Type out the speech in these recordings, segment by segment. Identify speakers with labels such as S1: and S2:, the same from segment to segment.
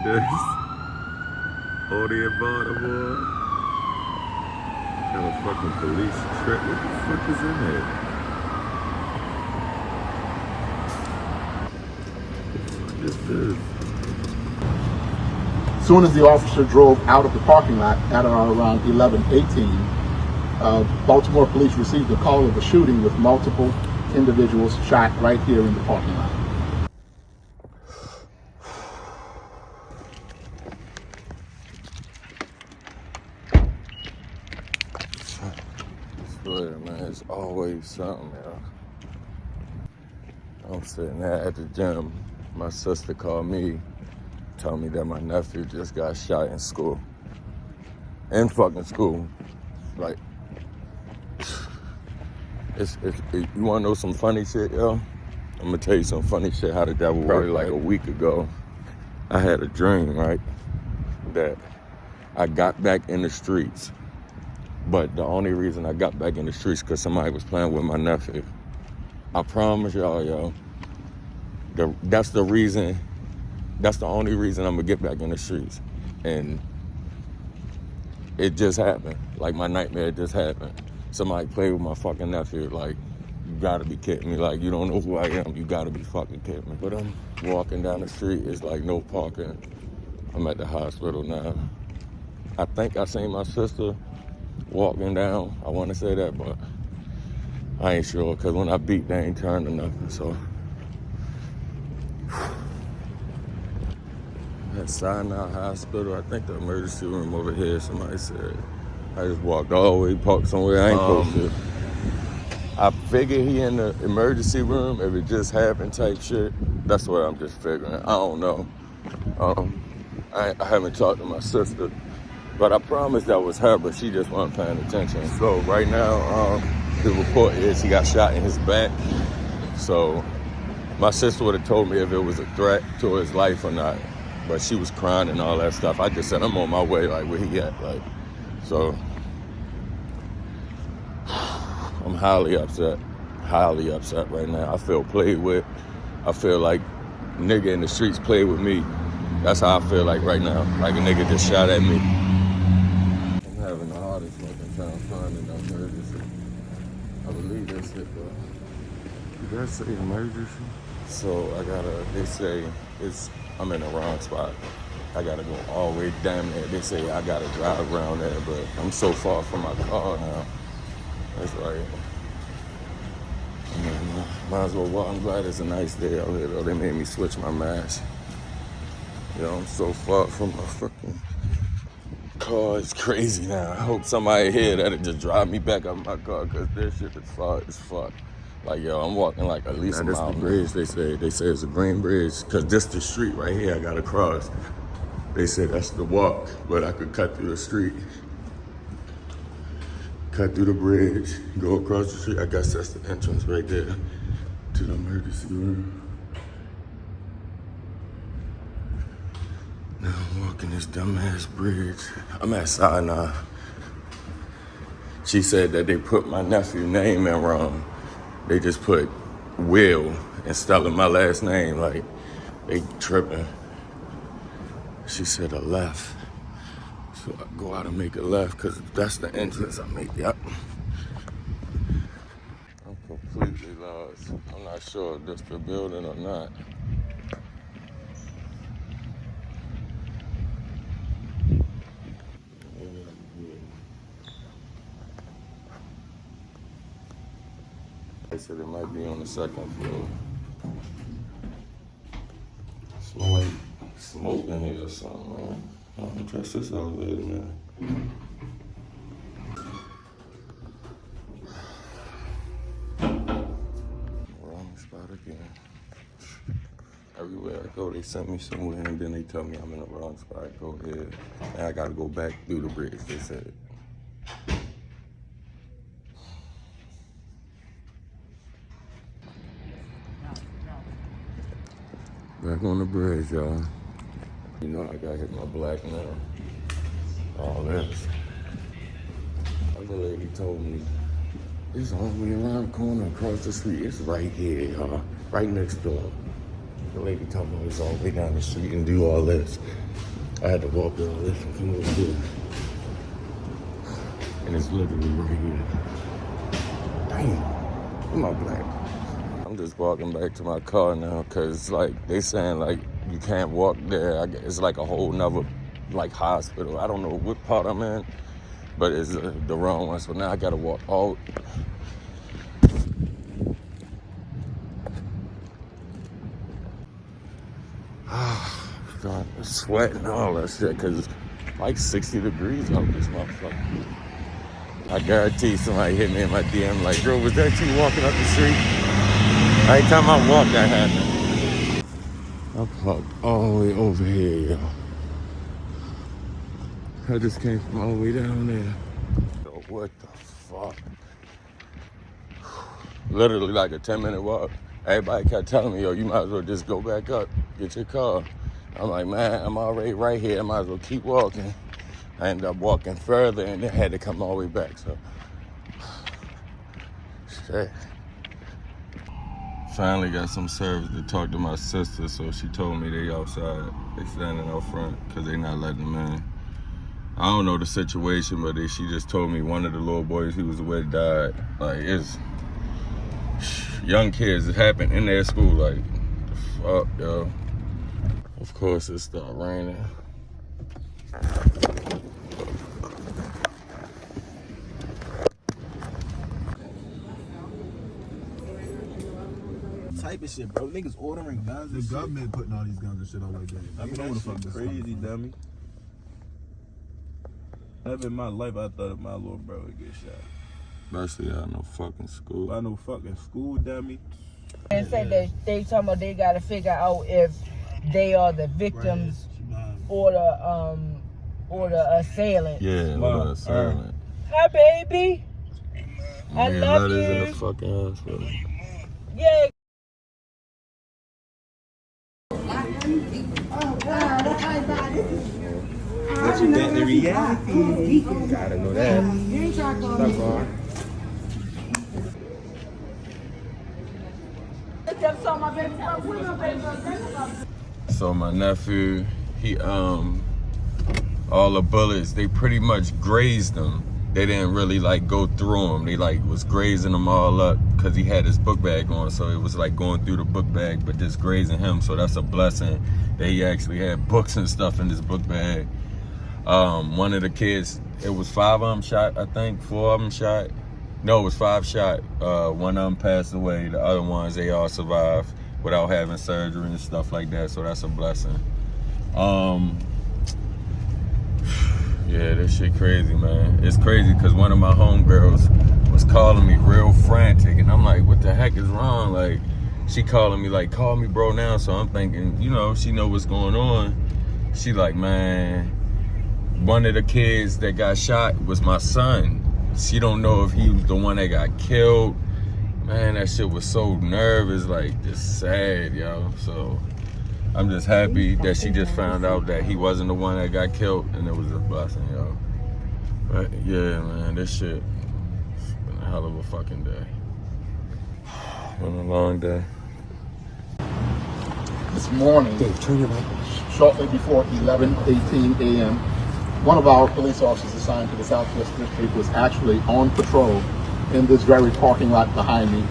S1: this. Only in Baltimore. Got a fucking police truck. What the fuck is in there? What is this?
S2: As soon as the officer drove out of the parking lot at around 11:18, Baltimore police received a call of a shooting with multiple individuals shot right here in the parking lot.
S1: I swear, man, it's always something, yo. I'm sitting there at the gym. My sister called me, told me that my nephew just got shot in school. In fucking school. Like, you wanna know some funny shit, yo? I'm gonna tell you some funny shit how the devil worked. Probably like a week ago, I had a dream, right? That I got back in the streets. But the only reason I got back in the streets because somebody was playing with my nephew. I promise y'all, yo, that's the reason, that's the only reason I'm gonna get back in the streets. And it just happened. Like, my nightmare just happened. Somebody played with my fucking nephew. Like, you gotta be kidding me. Like, you don't know who I am. You gotta be fucking kidding me. But I'm walking down the street. It's like no parking. I'm at the hospital now. I think I seen my sister walking down. I want to say that, but I ain't sure. Because when I beat, they ain't turned or nothing. So, at Sinai Hospital, I think the emergency room over here, somebody said. I just walked all the way, parked somewhere I ain't supposed to. I figured he in the emergency room if it just happened type shit. That's what I'm just figuring. I don't know. I haven't talked to my sister, but I promised that was her, but she just wasn't paying attention. So right now, the report is he got shot in his back. So my sister would have told me if it was a threat to his life or not, but she was crying and all that stuff. I just said, I'm on my way, like, where he at? Like, so I'm highly upset right now. I feel played with. I feel like nigga in the streets played with me. That's how I feel like right now. Like a nigga just shot at me. I'm having the hardest fucking time finding an emergency. I believe that's it, though. Did that say emergency? So they say I'm in the wrong spot. I gotta go all the way down there. They say I gotta drive around there, but I'm so far from my car now. That's like, might as well walk. I'm glad it's a nice day out here, though. They made me switch my mask. Yo, I'm so far from my fucking car. It's crazy now. I hope somebody here that'll just drive me back up my car, because this shit is far as fuck. Like, yo, I'm walking like at least a mile. That's the bridge, they say it's a green bridge, because this the street right here I gotta cross. They said that's the walk, but I could cut through the street. Cut through the bridge, go across the street. I guess that's the entrance right there to the emergency room. Now I'm walking this dumbass bridge. I'm at Sinai. She said that they put my nephew's name in wrong. They just put Will instead of my last name. Like, they tripping. She said a left. So I go out and make a left, because that's the entrance I make. Yep. I'm completely lost. I'm not sure if this the building or not. They said it might be on the second floor. Smell like smoke in here or something, man. I don't trust this elevator, man. Wrong spot again. Everywhere I go, they send me somewhere, and then they tell me I'm in the wrong spot. Go ahead. And I gotta go back through the bridge, they said. Back on the bridge, y'all. You know I gotta hit my black now. All this. Other lady told me, it's all the way around the corner across the street. It's right here, y'all. Right next door. The lady told me it was all the way down the street and do all this. I had to walk all this and come over here. And it's literally right here. Damn, am I black? I'm just walking back to my car now because like they saying like you can't walk there. It's like a whole nother like hospital. I don't know what part I'm in, but it's the wrong one. So now I gotta walk all. God, I'm sweating and all that shit because it's like 60 degrees out this motherfucker. I guarantee somebody hit me in my DM like, bro, was that you walking up the street? Every time I walk, that happened. I parked all the way over here, yo. I just came from all the way down there. Yo, what the fuck? Literally like a 10-minute walk. Everybody kept telling me, yo, you might as well just go back up, get your car. I'm like, man, I'm already right here. I might as well keep walking. I ended up walking further and then had to come all the way back, so. Shit. Finally got some service to talk to my sister, so she told me they outside. They standing out front because they not letting them in. I don't know the situation, but she just told me one of the little boys he was with died. Like, it's young kids. It happened in their school. Like, the fuck, yo. Of course, it started raining.
S3: Type of shit, bro. Niggas ordering guns.
S4: The government putting all these guns and shit out like that.
S3: I mean, that shit crazy, dummy. Never in my life I thought my little bro would get shot.
S1: Especially out no fucking school.
S3: By no fucking school, dummy.
S5: And say that they talking about they gotta figure out if they are the victims or the assailant.
S1: Yeah, or the assailant.
S5: Hi, baby. I love you.
S1: in the fucking hospital.
S5: Yeah.
S3: What you think the reality? Gotta know that. What's up, bro?
S1: So my nephew, he all the bullets, they pretty much grazed him. They didn't really like go through him. They like was grazing him all up because he had his book bag on. So it was like going through the book bag, but just grazing him. So that's a blessing that he actually had books and stuff in his book bag. One of the kids, it was 5 of them shot, I think, 4 of them shot. No, it was 5 shot. One of them passed away. The other ones, they all survived without having surgery and stuff like that. So that's a blessing. Yeah, this shit crazy, man. It's crazy because one of my homegirls was calling me real frantic, and I'm like, what the heck is wrong? Like, she calling me like, call me bro now. So I'm thinking, you know, she know what's going on. She like, man, one of the kids that got shot was my son. She don't know if he was the one that got killed. Man, that shit was so nervous, like just sad, yo. So I'm just happy that she just found out that he wasn't the one that got killed, and it was a blessing, yo. But yeah, man, this shit, it's been a hell of a fucking day. Been a long day.
S2: This morning, shortly before 11:18 a.m., one of our police officers assigned to the Southwest District was actually on patrol in this very parking lot behind me,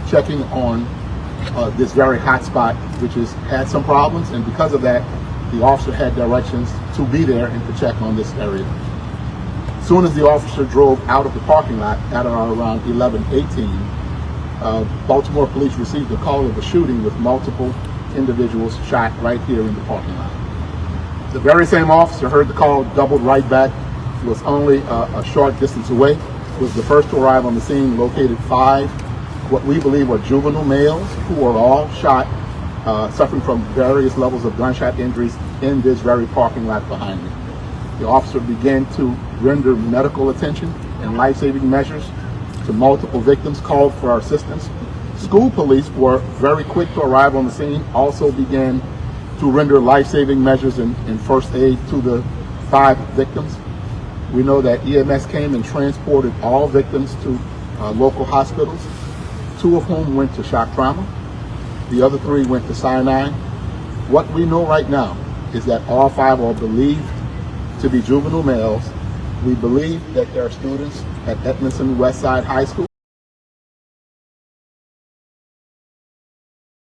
S2: checking on this very hot spot, which has had some problems, and because of that, the officer had directions to be there and to check on this area. As soon as the officer drove out of the parking lot at around 11:18, Baltimore police received a call of a shooting with multiple individuals shot right here in the parking lot. The very same officer heard the call, doubled right back, was only a short distance away, was the first to arrive on the scene, located 5 what we believe are juvenile males who were all shot, suffering from various levels of gunshot injuries in this very parking lot behind me. The officer began to render medical attention and life-saving measures to multiple victims, called for our assistance. School police were very quick to arrive on the scene, also began to render life-saving measures and first aid to the 5 victims. We know that EMS came and transported all victims to local hospitals, 2 of whom went to shock trauma. The other 3 went to Sinai, What we know right now is that all 5 are believed to be juvenile males. We believe that they are students at Edmondson Westside High School.